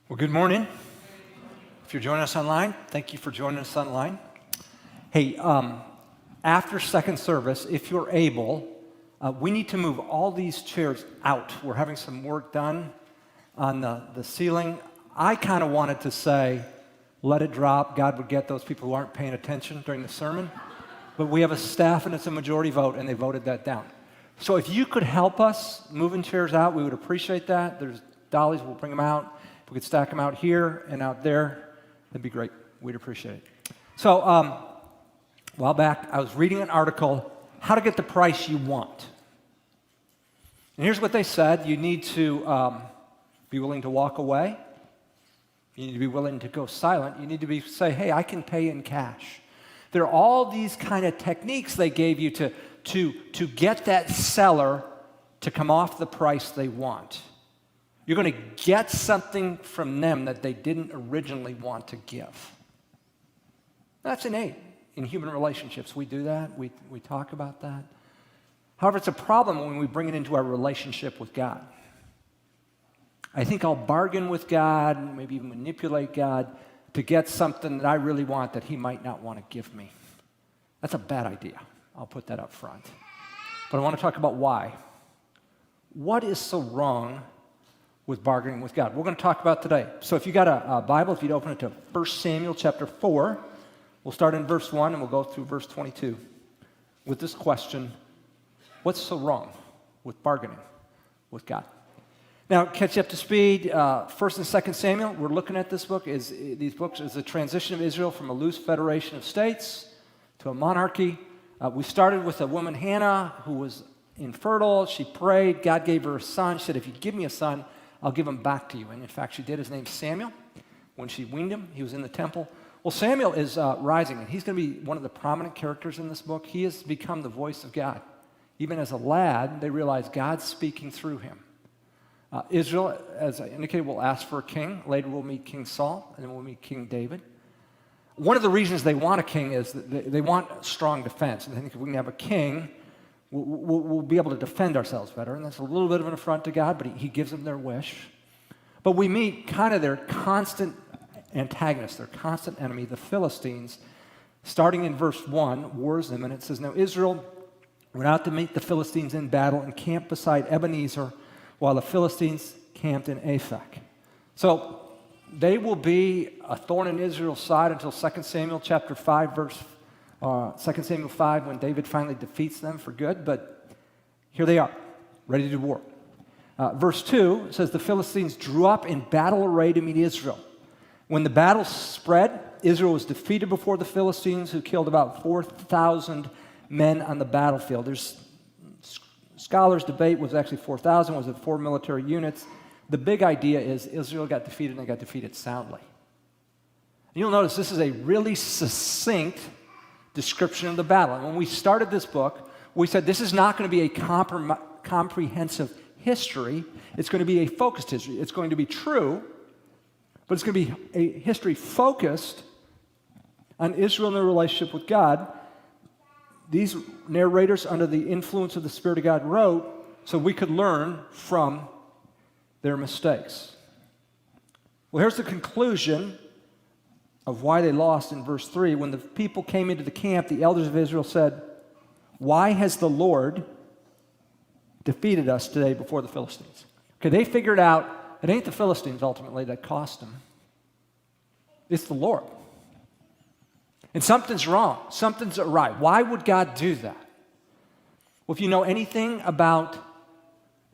Well, good morning. If you're joining us online, thank you for joining us online. Hey, after second service, if you're able, we need to move all these chairs out. We're having some work done on the ceiling. I kind of wanted to say, let it drop. God would get those people who aren't paying attention during the sermon. But we have a staff and it's a majority vote, and they voted that down. So if you could help us moving chairs out, we would appreciate that. There's dollies, we'll bring them out. If we could stack them out here and out there, that'd be great. We'd appreciate it. So a while back, I was reading an article, How to Get the Price You Want. And here's what they said. You need to be willing to walk away. You need to be willing to go silent. You need to say, hey, I can pay in cash. There are all these kind of techniques they gave you to get that seller to come off the price they want. You're going to get something from them that they didn't originally want to give. That's innate in human relationships. We do that. We talk about that. However, it's a problem when we bring it into our relationship with God. I think I'll bargain with God, maybe even manipulate God to get something that I really want that He might not want to give me. That's a bad idea. I'll put that up front. But I want to talk about why. What is so wrong with bargaining with God? We're going to talk about today. So if you got a Bible, if you'd open it to 1 Samuel chapter 4, we'll start in verse 1 and we'll go through verse 22 with this question: what's so wrong with bargaining with God? Now, catch you up to speed. 1st and 2nd Samuel, we're looking at these books is the transition of Israel from a loose federation of states to a monarchy. We started with a woman, Hannah, who was infertile. She prayed. God gave her a son. She said, if you give me a son, I'll give him back to you. And in fact, she did. His name's Samuel. When she weaned him, he was in the temple. Well, Samuel is rising, and he's going to be one of the prominent characters in this book. He has become the voice of God. Even as a lad, they realize God's speaking through him. Israel, as I indicated, will ask for a king. Later we'll meet King Saul, and then we'll meet King David. One of the reasons they want a king is that they want strong defense. And I think if we can have a king, we'll be able to defend ourselves better. And that's a little bit of an affront to God, but he gives them their wish. But we meet kind of their constant antagonist, their constant enemy, the Philistines. Starting in verse 1, wars them, and it says, now Israel went out to meet the Philistines in battle and camped beside Ebenezer, while the Philistines camped in Aphek. So they will be a thorn in Israel's side until 2 Samuel chapter 5, 2 Samuel 5, when David finally defeats them for good. But here they are, ready to do war. Verse 2 says, the Philistines drew up in battle array to meet Israel. When the battle spread, Israel was defeated before the Philistines, who killed about 4,000 men on the battlefield. There's scholars debate, was actually 4,000, was it 4 military units? The big idea is Israel got defeated, and they got defeated soundly. And you'll notice this is a really succinct description of the battle. And when we started this book, we said this is not going to be a comprehensive history. It's going to be a focused history. It's going to be true, but it's going to be a history focused on Israel and their relationship with God. These narrators, under the influence of the Spirit of God, wrote so we could learn from their mistakes. Well, here's the conclusion of why they lost in verse 3. When the people came into the camp, the elders of Israel said, why has the Lord defeated us today before the Philistines? Okay, they figured out it ain't the Philistines ultimately that cost them. It's the Lord. And something's wrong. Something's awry. Why would God do that? Well, if you know anything about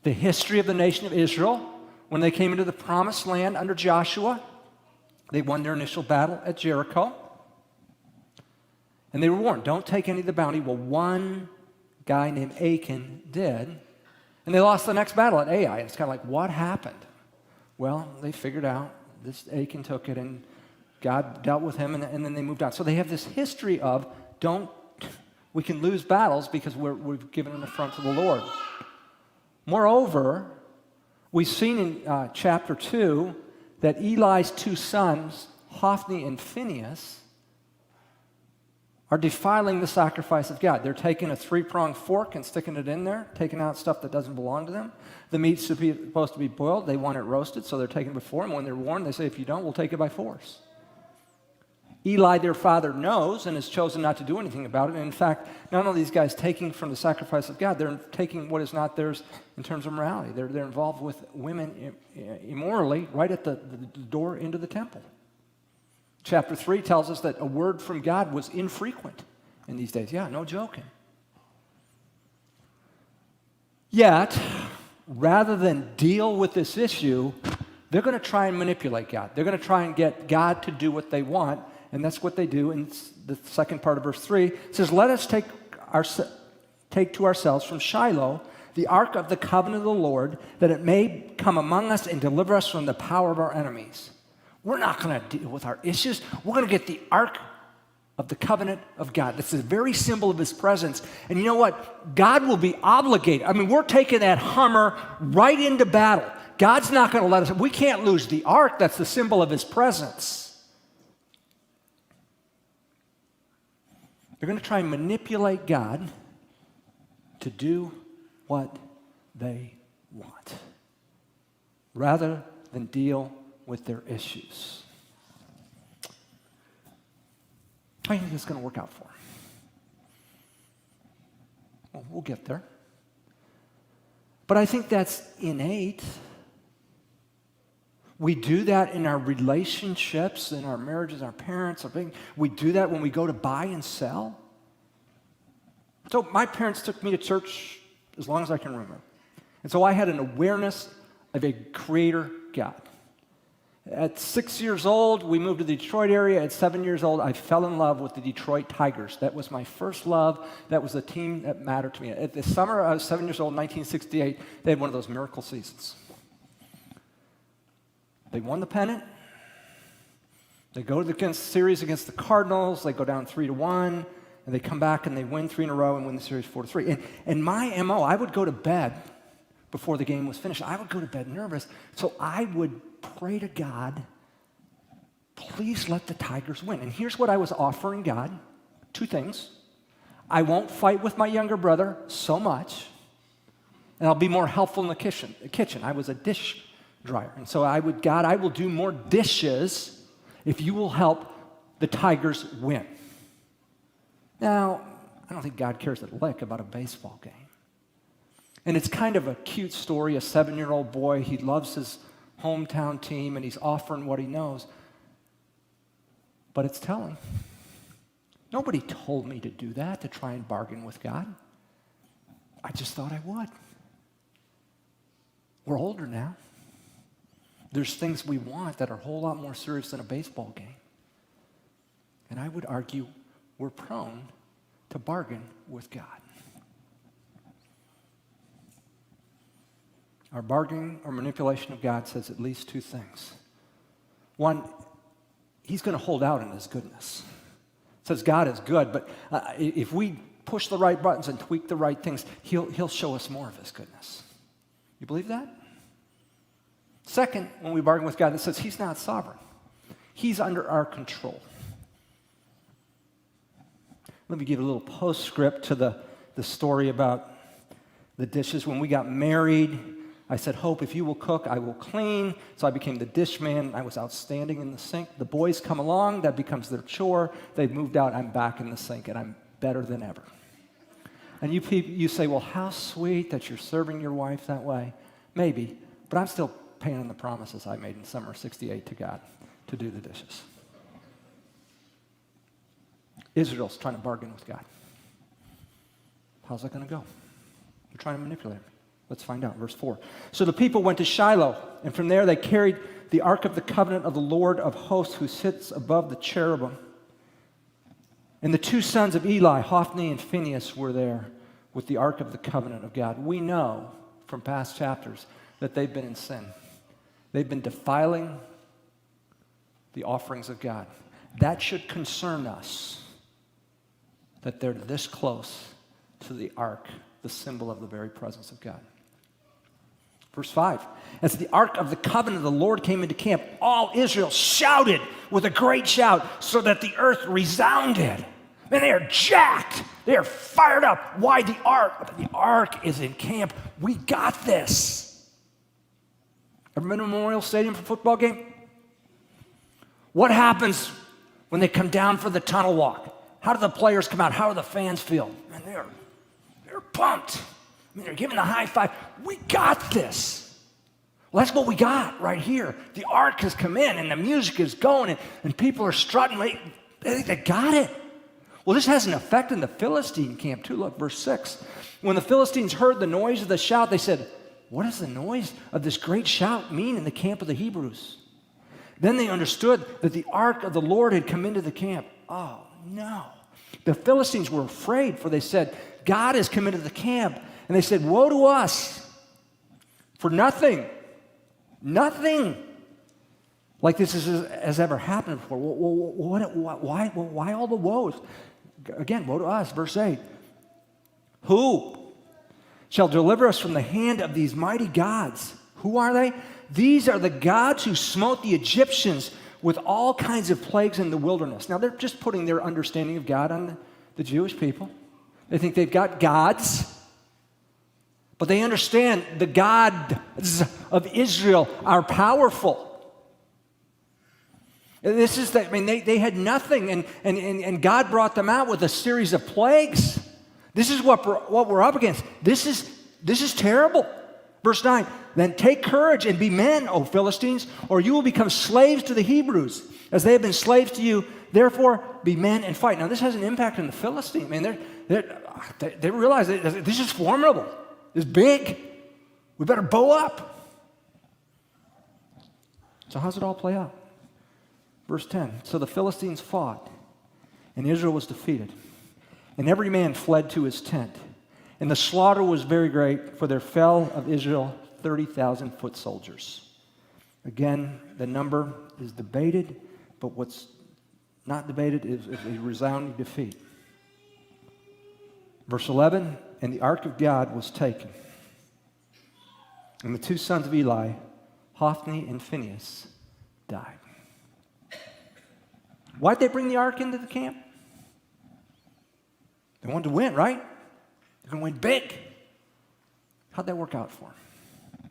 the history of the nation of Israel, when they came into the promised land under Joshua, they won their initial battle at Jericho. And they were warned, don't take any of the bounty. Well, one guy named Achan did. And they lost the next battle at Ai. And it's kind of like, what happened? Well, they figured out this Achan took it, and God dealt with him, and then they moved on. So they have this history of, we can lose battles because we've given an affront to the Lord. Moreover, we've seen in chapter 2 that Eli's two sons, Hophni and Phinehas, are defiling the sacrifice of God. They're taking a three-pronged fork and sticking it in there, taking out stuff that doesn't belong to them. The meat's supposed to be boiled. They want it roasted, so they're taking it before. And when they're warned, they say, if you don't, we'll take it by force. Eli, their father, knows and has chosen not to do anything about it. And in fact, not only are these guys taking from the sacrifice of God, they're taking what is not theirs in terms of morality. They're involved with women immorally right at the door into the temple. Chapter 3 tells us that a word from God was infrequent in these days. Yeah, no joking. Yet, rather than deal with this issue, they're going to try and manipulate God. They're going to try and get God to do what they want, and that's what they do in the second part of verse 3. It says, let us take to ourselves from Shiloh the ark of the covenant of the Lord, that it may come among us and deliver us from the power of our enemies. We're not going to deal with our issues. We're going to get the ark of the covenant of God. That's a very symbol of his presence. And you know what? God will be obligated. I mean, we're taking that Hummer right into battle. God's not going to let us. We can't lose the ark. That's the symbol of his presence. They're going to try and manipulate God to do what they want, rather than deal with their issues. How do you think it's going to work out for them? Well, we'll get there. But I think that's innate. We do that in our relationships, in our marriages, our parents. We do that when we go to buy and sell. So my parents took me to church as long as I can remember. And so I had an awareness of a creator God. At 6 years old, we moved to the Detroit area. At 7 years old, I fell in love with the Detroit Tigers. That was my first love. That was the team that mattered to me. At the summer I was 7 years old, 1968, they had one of those miracle seasons. They won the pennant. They go to the series against the Cardinals. They go down 3-1, and they come back and they win 3 in a row and win the series 4-3. And my MO, I would go to bed before the game was finished. I would go to bed nervous, so I would pray to God, please let the Tigers win. And here's what I was offering God, 2 things. I won't fight with my younger brother so much, and I'll be more helpful in the kitchen. I was a dish dryer. And so God, I will do more dishes if you will help the Tigers win. Now, I don't think God cares a lick about a baseball game. And it's kind of a cute story, a 7-year-old boy, he loves his hometown team, and he's offering what he knows. But it's telling. Nobody told me to do that, to try and bargain with God. I just thought I would. We're older now. There's things we want that are a whole lot more serious than a baseball game. And I would argue we're prone to bargain with God. Our bargaining or manipulation of God says at least 2 things. One, he's going to hold out in his goodness. It says God is good, but if we push the right buttons and tweak the right things, he'll show us more of his goodness. You believe that? Second, when we bargain with God, it says he's not sovereign. He's under our control. Let me give a little postscript to the story about the dishes. When we got married, I said, Hope, if you will cook, I will clean. So I became the dish man. I was outstanding in the sink. The boys come along. That becomes their chore. They've moved out. I'm back in the sink, and I'm better than ever. And you say, well, how sweet that you're serving your wife that way. Maybe, but I'm still paying on the promises I made in summer of 68 to God to do the dishes. Israel's trying to bargain with God. How's that going to go? They're trying to manipulate him. Let's find out. Verse 4. So the people went to Shiloh, and from there they carried the ark of the covenant of the Lord of hosts, who sits above the cherubim. And the 2 sons of Eli, Hophni and Phinehas, were there with the ark of the covenant of God. We know from past chapters that they've been in sin. They've been defiling the offerings of God. That should concern us, that they're this close to the ark, the symbol of the very presence of God. Verse 5, as the ark of the covenant of the Lord came into camp, all Israel shouted with a great shout so that the earth resounded. And they are jacked. They are fired up. Why? The ark. The ark is in camp. We got this. Ever been to Memorial Stadium for a football game? What happens when they come down for the tunnel walk? How do the players come out? How do the fans feel? Man, they're pumped. I mean, they're giving the high five. We got this. Well, that's what we got right here. The ark has come in, and the music is going, and people are strutting. They think they got it. Well, this has an effect in the Philistine camp, too. Look, verse 6. When the Philistines heard the noise of the shout, they said, what does the noise of this great shout mean in the camp of the Hebrews? Then they understood that the ark of the Lord had come into the camp. Oh, no. The Philistines were afraid, for they said, God has come into the camp. And they said, woe to us, for nothing like this has ever happened before. Why all the woes? Again, woe to us, verse 8. Who shall deliver us from the hand of these mighty gods? Who are they? These are the gods who smote the Egyptians with all kinds of plagues in the wilderness. Now, they're just putting their understanding of God on the Jewish people. They think they've got gods, but they understand the gods of Israel are powerful. This is that, I mean, they had nothing, and God brought them out with a series of plagues. This is what we're up against. This is terrible. Verse 9, then take courage and be men, O Philistines, or you will become slaves to the Hebrews, as they have been slaves to you. Therefore, be men and fight. Now, this has an impact on the Philistines. I mean, they realize that this is formidable. This is big. We better bow up. So how's it all play out? Verse 10, so the Philistines fought, and Israel was defeated, and every man fled to his tent. And the slaughter was very great, for there fell of Israel 30,000 foot soldiers. Again, the number is debated, but what's not debated is a resounding defeat. Verse 11, and the ark of God was taken. And the two sons of Eli, Hophni and Phinehas, died. Why'd they bring the ark into the camp? They wanted to win, right? They're going to win big. How'd that work out for them?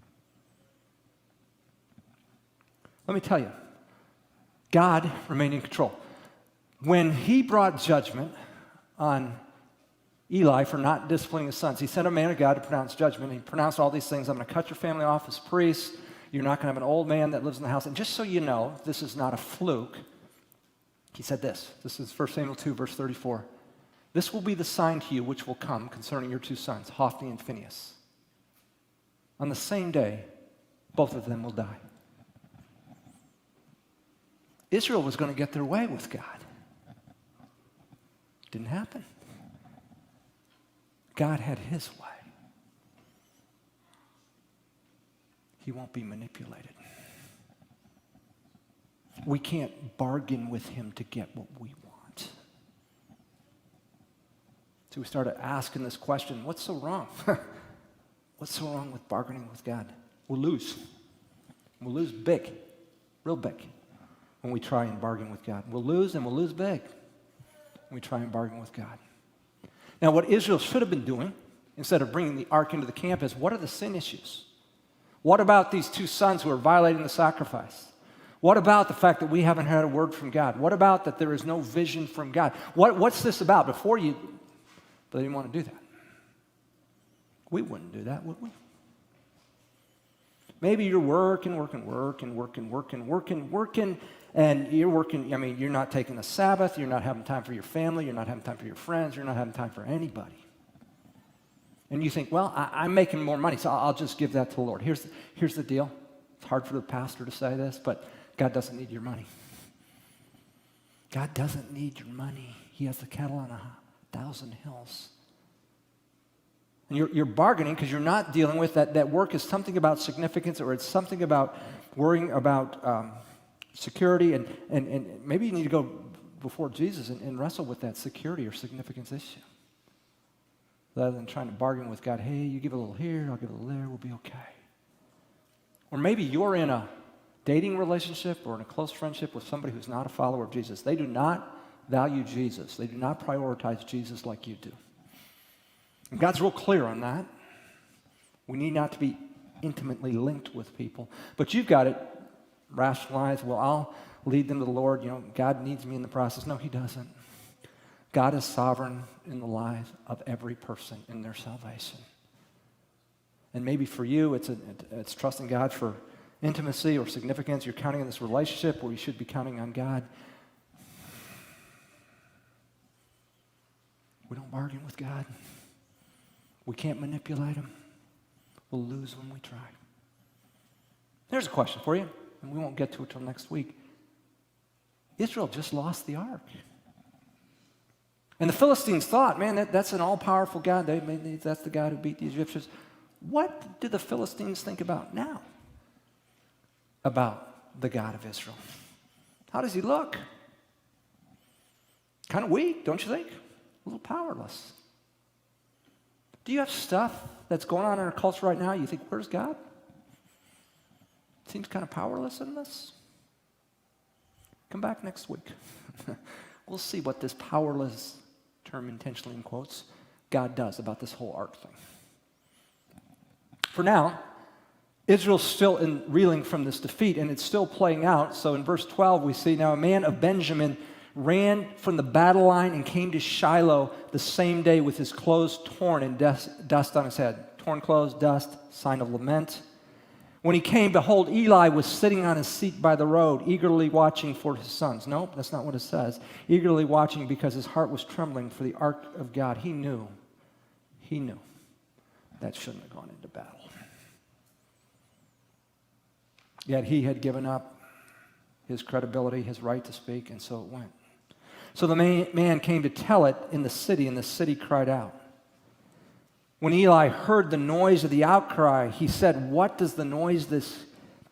Let me tell you, God remained in control. When he brought judgment on Eli for not disciplining his sons, he sent a man of God to pronounce judgment. He pronounced all these things. I'm going to cut your family off as priests. You're not going to have an old man that lives in the house. And just so you know, this is not a fluke. He said this. This is 1 Samuel 2, verse 34. This will be the sign to you which will come concerning your two sons, Hophni and Phinehas. On the same day, both of them will die. Israel was going to get their way with God. Didn't happen. God had his way. He won't be manipulated. We can't bargain with him to get what we want. So we started asking this question, what's so wrong? What's so wrong with bargaining with God? We'll lose. We'll lose big, real big, when we try and bargain with God. We'll lose, and we'll lose big when we try and bargain with God. Now, what Israel should have been doing, instead of bringing the ark into the camp, is what are the sin issues? What about these two sons who are violating the sacrifice? What about the fact that we haven't had a word from God? What about that there is no vision from God? What's this about? But they didn't want to do that. We wouldn't do that, would we? Maybe you're working, and you're working, I mean, you're not taking a Sabbath, you're not having time for your family, you're not having time for your friends, you're not having time for anybody. And you think, well, I'm making more money, so I'll just give that to the Lord. Here's the deal. It's hard for the pastor to say this, but God doesn't need your money. God doesn't need your money. He has the cattle on 1,000 hills. And you're bargaining because you're not dealing with that work is something about significance, or it's something about worrying about security, and maybe you need to go before Jesus and wrestle with that security or significance issue. Rather than trying to bargain with God, hey, you give a little here, I'll give a little there, we'll be okay. Or maybe you're in a dating relationship or in a close friendship with somebody who's not a follower of Jesus. They do not value Jesus. They do not prioritize Jesus like you do. And God's real clear on that. We need not to be intimately linked with people. But you've got it rationalized. Well, I'll lead them to the Lord. God needs me in the process. No, he doesn't. God is sovereign in the lives of every person in their salvation. And maybe for you, it's trusting God for intimacy or significance. You're counting on this relationship where you should be counting on God. We don't bargain with God. We can't manipulate him. We'll lose when we try. There's a question for you, and we won't get to it till next week. Israel just lost the ark. And the Philistines thought, man, that's an all-powerful God. That's the God who beat the Egyptians. What do the Philistines think about now? About the God of Israel. How does he look? Kind of weak, don't you think? A little powerless. Do you have stuff that's going on in our culture right now? You think, where's God? Seems kind of powerless in this. Come back next week. We'll see what this powerless term, intentionally in quotes, God does about this whole ark thing. For now, Israel's still reeling from this defeat, and it's still playing out. So in verse 12, we see, now a man of Benjamin ran from the battle line and came to Shiloh the same day with his clothes torn and dust on his head. Torn clothes, dust, sign of lament. When he came, behold, Eli was sitting on his seat by the road, eagerly watching for his sons. Nope, that's not what it says. Eagerly watching because his heart was trembling for the ark of God. He knew that shouldn't have gone into battle. Yet he had given up his credibility, his right to speak, and so it went. So the man came to tell it in the city, and the city cried out. When Eli heard the noise of the outcry, he said, what does the noise, this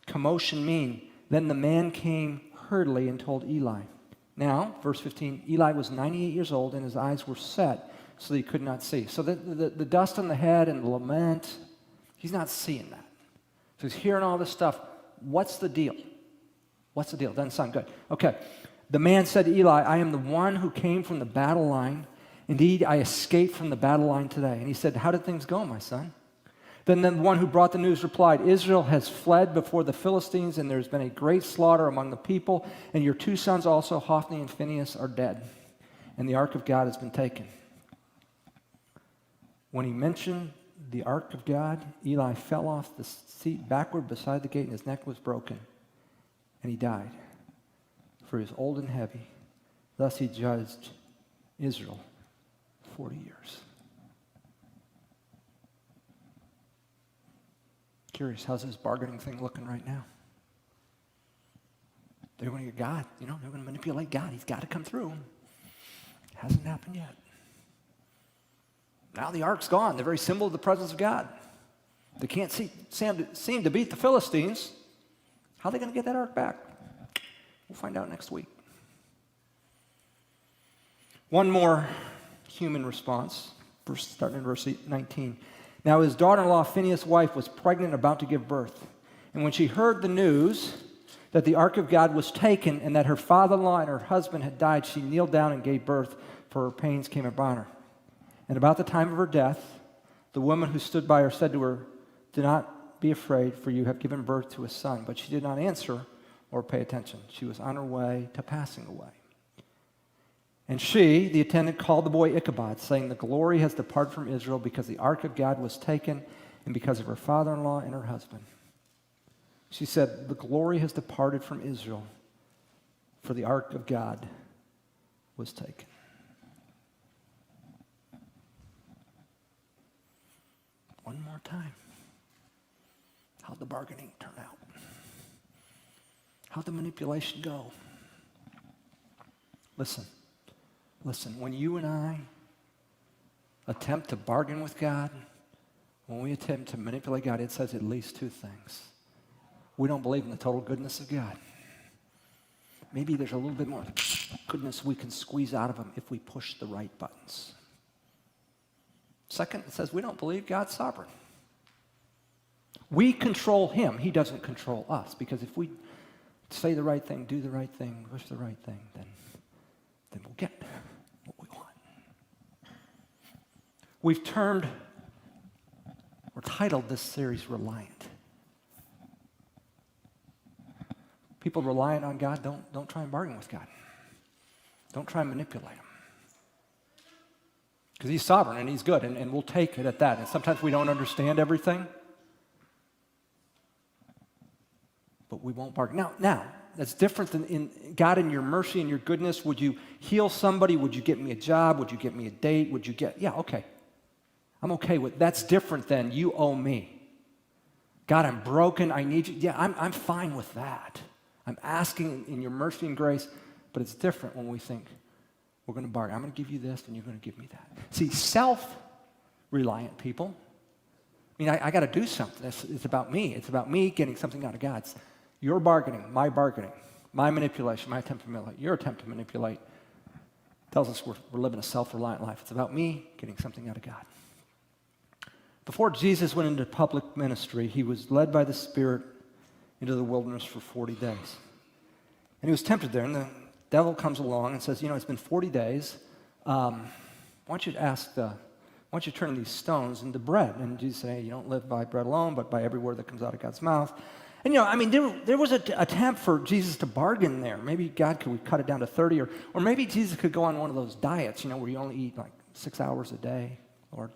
commotion mean? Then the man came hurriedly and told Eli. Now, verse 15, Eli was 98 years old, and his eyes were set, so that he could not see. So the dust on the head and the lament, he's not seeing that. So he's hearing all this stuff. What's the deal? What's the deal? Doesn't sound good. Okay. The man said to Eli, I am the one who came from the battle line. Indeed, I escaped from the battle line today. And he said, how did things go, my son? Then the one who brought the news replied, Israel has fled before the Philistines, and there's been a great slaughter among the people, and your two sons also, Hophni and Phinehas, are dead, and the ark of God has been taken. When he mentioned the ark of God, Eli fell off the seat backward beside the gate, and his neck was broken, and he died, for he was old and heavy. Thus he judged Israel 40 years. Curious, how's this bargaining thing looking right now? They're going to get God, they're going to manipulate God. He's got to come through. Hasn't happened yet. Now the ark's gone, the very symbol of the presence of God. They can't seem to beat the Philistines. How are they going to get that ark back? We'll find out next week. One more human response, starting in verse 19. Now his daughter-in-law, Phinehas' wife, was pregnant, about to give birth. And when she heard the news that the ark of God was taken and that her father-in-law and her husband had died, she kneeled down and gave birth, for her pains came upon her. And about the time of her death, the woman who stood by her said to her, do not be afraid, for you have given birth to a son. But she did not answer or pay attention. She was on her way to passing away. And she, the attendant, called the boy Ichabod, saying, the glory has departed from Israel because the ark of God was taken and because of her father-in-law and her husband. She said, the glory has departed from Israel, for the ark of God was taken. One more time. How'd the bargaining turn out? How'd the manipulation go? Listen, when you and I attempt to bargain with God, when we attempt to manipulate God, it says at least two things. We don't believe in the total goodness of God. Maybe there's a little bit more goodness we can squeeze out of him if we push the right buttons. Second, it says we don't believe God's sovereign. We control him. He doesn't control us, because if we say the right thing, do the right thing, push the right thing, then then we'll get what we want. We've termed or titled this series Reliant. People reliant on God, don't try and bargain with God. Don't try and manipulate him. Because he's sovereign and he's good, and we'll take it at that. And sometimes we don't understand everything, but we won't bargain. Now, that's different than in God, in your mercy and your goodness. Would you heal somebody? Would you get me a job? Would you get me a date? Would you get, yeah, okay. I'm okay with, that's different than you owe me. God, I'm broken, I need you. Yeah, I'm fine with that. I'm asking in your mercy and grace, but it's different when we think we're going to bargain. I'm going to give you this, and you're going to give me that. See, self-reliant people, I mean, I got to do something. It's about me. It's about me getting something out of God. It's your bargaining, my manipulation, my attempt to manipulate, your attempt to manipulate. Tells us we're living a self-reliant life. It's about me getting something out of God. Before Jesus went into public ministry, he was led by the Spirit into the wilderness for 40 days. And he was tempted there, and the devil comes along and says, it's been 40 days. Why don't you turn these stones into bread? And Jesus said, you don't live by bread alone, but by every word that comes out of God's mouth. And, there was an attempt for Jesus to bargain there. Maybe God could cut it down to 30, or maybe Jesus could go on one of those diets, where you only eat like 6 hours a day. Lord,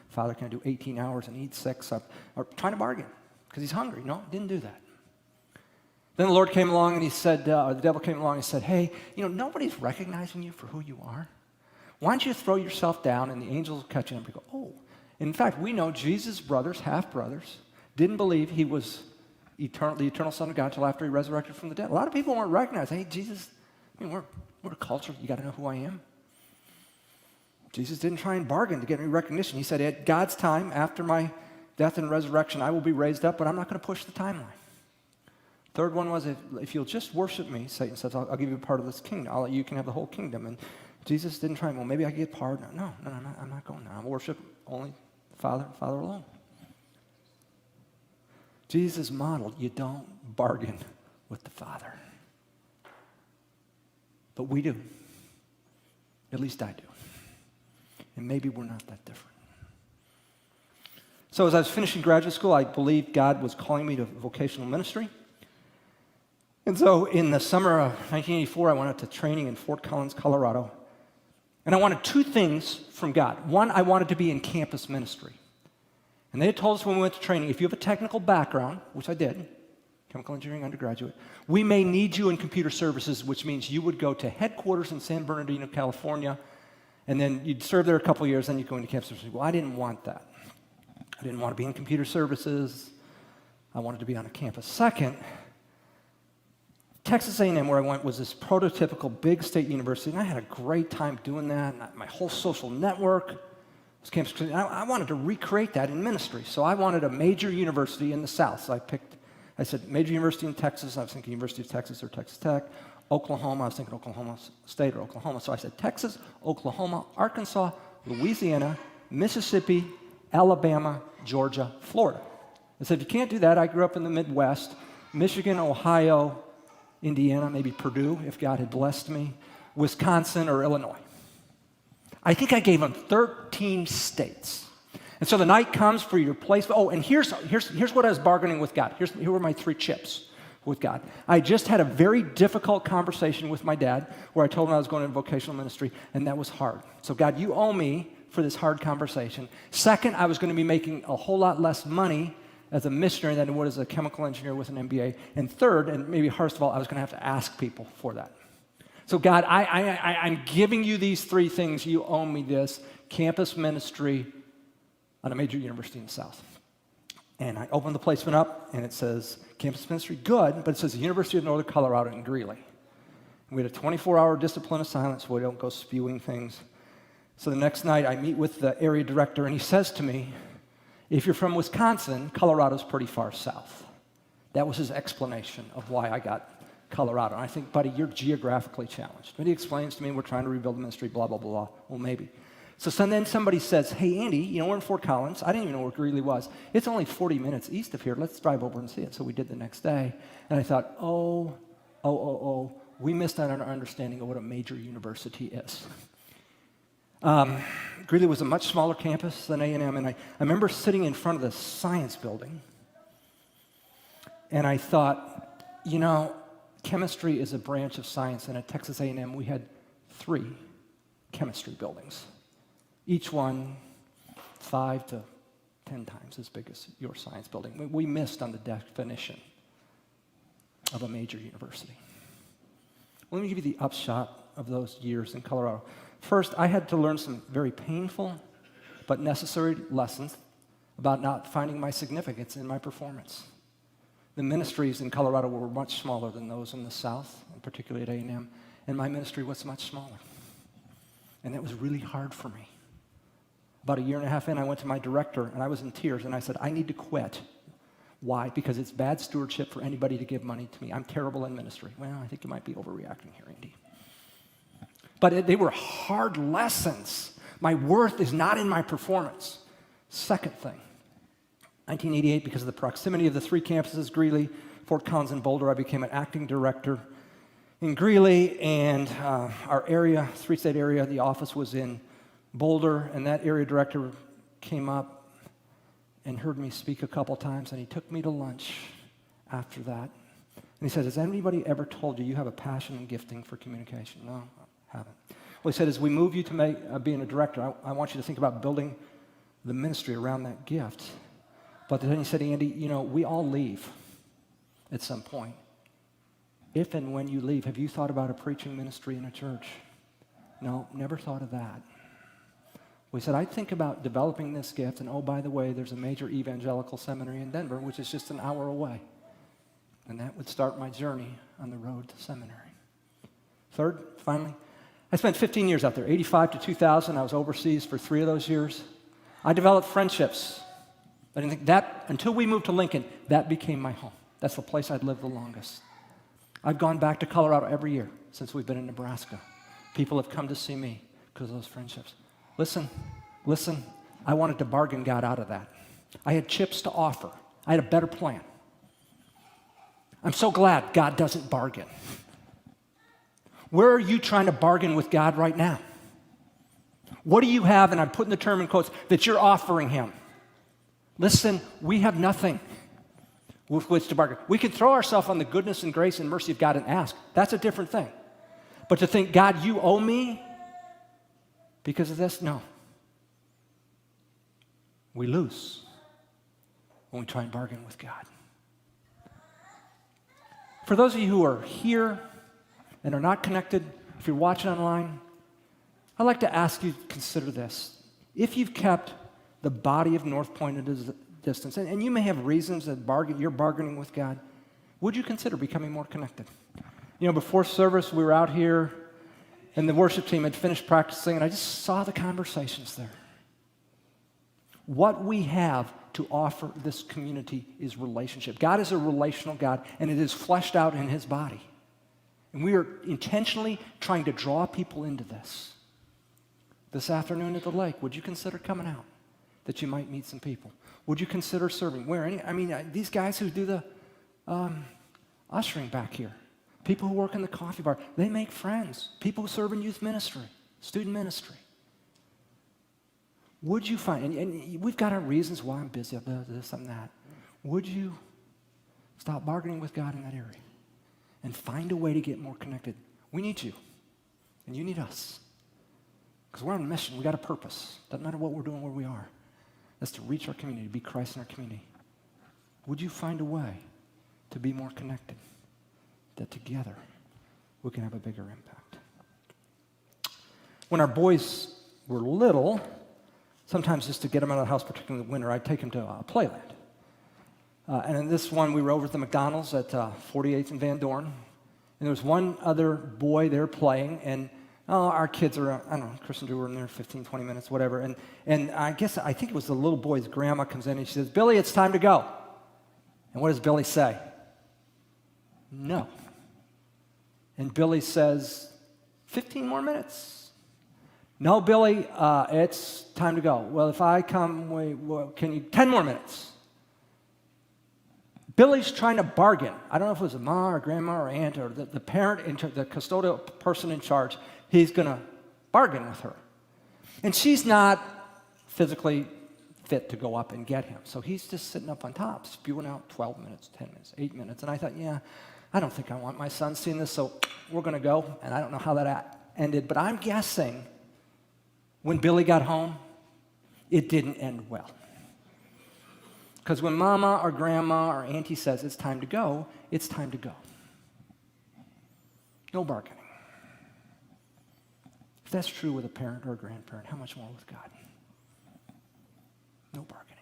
Father, can I do 18 hours and eat 6? Or trying to bargain because he's hungry. No, didn't do that. Then the Lord came along and he said, the devil came along and said, hey, nobody's recognizing you for who you are. Why don't you throw yourself down and the angels will catch you up and go, oh. In fact, we know Jesus' brothers, half-brothers, didn't believe he was the eternal Son of God until after he resurrected from the dead. A lot of people weren't recognizing, hey, Jesus, we're a culture. You got to know who I am. Jesus didn't try and bargain to get any recognition. He said, at God's time, after my death and resurrection, I will be raised up, but I'm not going to push the timeline. Third one was, if you'll just worship me, Satan says, I'll give you a part of this kingdom. You can have the whole kingdom. And Jesus didn't try, well, maybe I can get part. No, I'm not going there. I'm worship only Father alone. Jesus modeled, you don't bargain with the Father. But we do. At least I do. And maybe we're not that different. So as I was finishing graduate school, I believed God was calling me to vocational ministry. And so in the summer of 1984, I went out to training in Fort Collins, Colorado. And I wanted two things from God. One, I wanted to be in campus ministry. And they had told us when we went to training, if you have a technical background, which I did, chemical engineering undergraduate, we may need you in computer services, which means you would go to headquarters in San Bernardino, California, and then you'd serve there a couple years, then you'd go into campus ministry. Well, I didn't want that. I didn't want to be in computer services. I wanted to be on a campus. Second, Texas A&M, where I went, was this prototypical big state university, and I had a great time doing that. And my whole social network was campus. I wanted to recreate that in ministry, so I wanted a major university in the South. So I said major university in Texas. I was thinking University of Texas or Texas Tech. Oklahoma, I was thinking Oklahoma State or Oklahoma. So I said Texas, Oklahoma, Arkansas, Louisiana, Mississippi, Alabama, Georgia, Florida. I said, if you can't do that, I grew up in the Midwest, Michigan, Ohio, Indiana, maybe Purdue, if God had blessed me, Wisconsin, or Illinois. I think I gave them 13 states. And so the night comes for your place. Oh, and here's what I was bargaining with God. Here were my 3 chips with God. I just had a very difficult conversation with my dad where I told him I was going into vocational ministry, and that was hard. So God, you owe me for this hard conversation. Second, I was going to be making a whole lot less money as a missionary than I would as a chemical engineer with an MBA. And third, and maybe hardest of all, I was going to have to ask people for that. So God, I'm giving you these 3 things. You owe me this. Campus ministry on a major university in the South. And I opened the placement up, and it says, campus ministry, good, but it says the University of Northern Colorado in Greeley. And we had a 24-hour discipline of silence so we don't go spewing things. So the next night, I meet with the area director, and he says to me, if you're from Wisconsin, Colorado's pretty far south. That was his explanation of why I got Colorado. And I think, buddy, you're geographically challenged. And he explains to me, we're trying to rebuild the ministry, blah, blah, blah. Well, maybe. So then somebody says, hey, Andy, we're in Fort Collins. I didn't even know where Greeley was. It's only 40 minutes east of here. Let's drive over and see it. So we did the next day. And I thought, oh, we missed out on our understanding of what a major university is. Greeley was a much smaller campus than A&M, and I remember sitting in front of the science building, and I thought, chemistry is a branch of science, and at Texas A&M we had 3 chemistry buildings, each one 5 to 10 times as big as your science building. We missed on the definition of a major university. Let me give you the upshot of those years in Colorado. First, I had to learn some very painful but necessary lessons about not finding my significance in my performance. The ministries in Colorado were much smaller than those in the South, and particularly at A&M, and my ministry was much smaller. And that was really hard for me. About a year and a half in, I went to my director, and I was in tears, and I said, I need to quit. Why? Because it's bad stewardship for anybody to give money to me. I'm terrible in ministry. Well, I think you might be overreacting here, Andy. But they were hard lessons. My worth is not in my performance. Second thing, 1988, because of the proximity of the 3 campuses, Greeley, Fort Collins, and Boulder, I became an acting director in Greeley, and our area, 3-state area, the office was in Boulder, and that area director came up and heard me speak a couple times, and he took me to lunch after that. And he said, has anybody ever told you you have a passion and gifting for communication? No, I haven't. Well, he said, as we move you to being a director, I want you to think about building the ministry around that gift. But then he said, Andy, we all leave at some point. If and when you leave, have you thought about a preaching ministry in a church? No, never thought of that. We said, I'd think about developing this gift, and oh, by the way, there's a major evangelical seminary in Denver, which is just an hour away. And that would start my journey on the road to seminary. Third, finally, I spent 15 years out there, 85 to 2000. I was overseas for 3 of those years. I developed friendships. I didn't think that, until we moved to Lincoln, that became my home. That's the place I'd lived the longest. I've gone back to Colorado every year since we've been in Nebraska. People have come to see me because of those friendships. Listen, I wanted to bargain God out of that. I had chips to offer. I had a better plan. I'm so glad God doesn't bargain. Where are you trying to bargain with God right now? What do you have, and I'm putting the term in quotes, that you're offering him? Listen, we have nothing with which to bargain. We can throw ourselves on the goodness and grace and mercy of God and ask. That's a different thing. But to think, God, you owe me because of this? No. We lose when we try and bargain with God. For those of you who are here and are not connected, if you're watching online, I'd like to ask you to consider this. If you've kept the body of North Pointe at a distance, and you may have reasons that you're bargaining with God, would you consider becoming more connected? Before service, we were out here, and the worship team had finished practicing, and I just saw the conversations there. What we have to offer this community is relationship. God is a relational God, and it is fleshed out in his body. And we are intentionally trying to draw people into this. This afternoon at the lake, would you consider coming out that you might meet some people? Would you consider serving? These guys who do the ushering back here, people who work in the coffee bar, they make friends. People who serve in youth ministry, student ministry. Would you find, and we've got our reasons why I'm busy, this and that. Would you stop bargaining with God in that area and find a way to get more connected? We need you, and you need us. Because we're on a mission. We got a purpose. Doesn't matter what we're doing, where we are. That's to reach our community, to be Christ in our community. Would you find a way to be more connected, that together we can have a bigger impact? When our boys were little, sometimes just to get them out of the house, particularly in the winter, I'd take them to Playland. And in this one, we were over at the McDonald's at 48th and Van Dorn. And there was one other boy there playing, and our kids are, Chris and Drew were in there 15, 20 minutes, whatever. And I think it was the little boy's grandma comes in and she says, Billy, it's time to go. And what does Billy say? No. And Billy says, 15 more minutes. No, Billy, it's time to go. Well, if I come, can you, 10 more minutes? Billy's trying to bargain. I don't know if it was a mom or grandma or aunt or the parent, the custodial person in charge. He's going to bargain with her. And she's not physically fit to go up and get him. So he's just sitting up on top, spewing out 12 minutes, 10 minutes, 8 minutes. And I thought, yeah, I don't think I want my son seeing this, so we're going to go. And I don't know how that ended, but I'm guessing when Billy got home, it didn't end well. Because when mama or grandma or auntie says it's time to go, it's time to go. No bargaining. If that's true with a parent or a grandparent, how much more with God? No bargaining.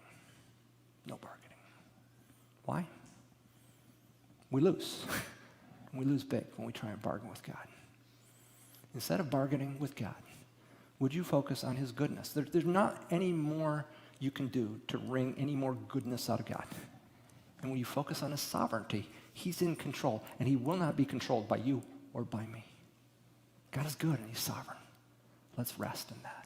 No bargaining. Why? We lose. We lose big when we try and bargain with God. Instead of bargaining with God, would you focus on his goodness? There's not any more you can do to wring any more goodness out of God. And when you focus on his sovereignty, he's in control, and he will not be controlled by you or by me. God is good, and he's sovereign. Let's rest in that.